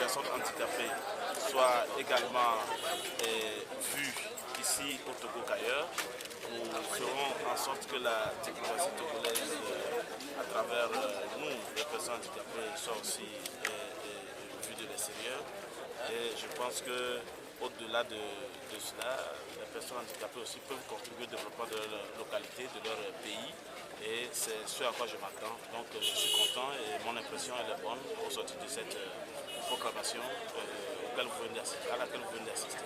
personnes handicapées soient également vues ici au Togo qu'ailleurs. Nous ferons en sorte que la diplomatie togolaise, à travers nous, les personnes handicapées, soit aussi vue de l'extérieur. Et je pense que au-delà de cela, les personnes handicapées aussi peuvent contribuer au développement de leur localité, de leur pays. Et c'est ce à quoi je m'attends. Donc je suis content et mon impression elle est bonne au sortir de cette proclamation à laquelle vous venez d'assister.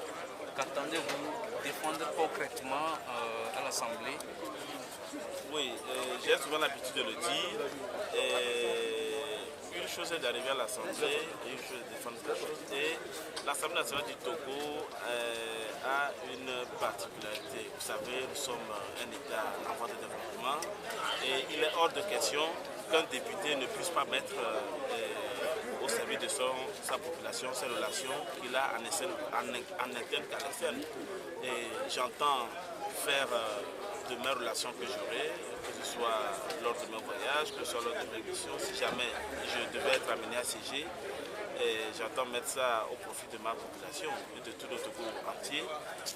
Qu'attendez-vous défendre concrètement à l'Assemblée? Oui, j'ai souvent l'habitude de le dire. Une chose est d'arriver à l'Assemblée et une chose est de défendre la chose. Et l'Assemblée nationale du Togo a une particularité. Vous savez, nous sommes un État en voie de développement et il est hors de question qu'un député ne puisse pas mettre au service de sa population, ses relations qu'il a en interne qu'à l'externe. Et j'entends faire de mes relations que j'aurai, que ce soit lors de mes voyages, que ce soit lors de mes missions, si jamais je devais être amené à siéger, j'entends mettre ça au profit de ma population et de tout le Togo entier.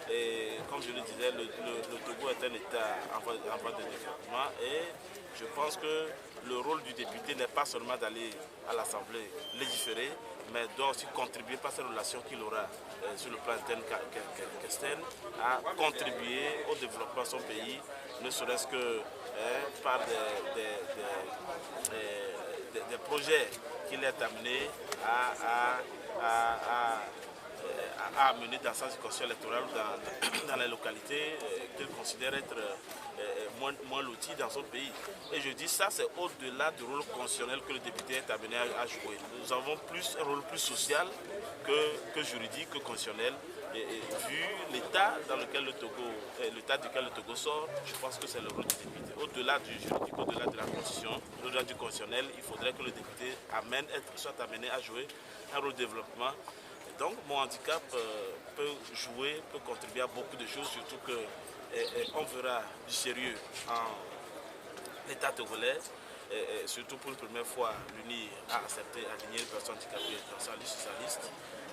Et comme je le disais, le Togo est un État en voie de développement et je pense que le rôle du député n'est pas seulement d'aller à l'Assemblée légiférer, mais doit aussi contribuer par ses relations qu'il aura sur le plan interne qu'externe à contribuer au développement de son pays, ne serait-ce que par des projets qu'il est amené à amener dans sa circonscription électorale dans les localités qu'il considère être moins loties dans son pays. Et je dis ça, c'est au-delà du rôle constitutionnel que le député est amené à jouer. Nous avons un rôle plus social que juridique, que constitutionnel. Et vu l'état duquel le Togo sort, je pense que c'est le rôle du député. Au-delà du juridique, au-delà de la constitution, au-delà du constitutionnel, il faudrait que le député soit amené à jouer un rôle de développement. Et donc mon handicap peut contribuer à beaucoup de choses, surtout qu'on verra du sérieux en l'État togolais. Et surtout pour une première fois, l'UNI a accepté d'aligner une personne handicapée dans sa liste socialiste.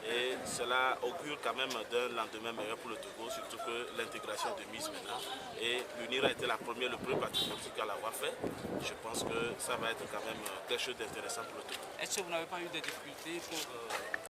Et cela augure quand même d'un lendemain meilleur pour le Togo, surtout que l'intégration est de mise maintenant. Et l'UNIR a été le premier parti politique à l'avoir fait. Je pense que ça va être quand même quelque chose d'intéressant pour le Togo. Est-ce que vous n'avez pas eu de difficultés pour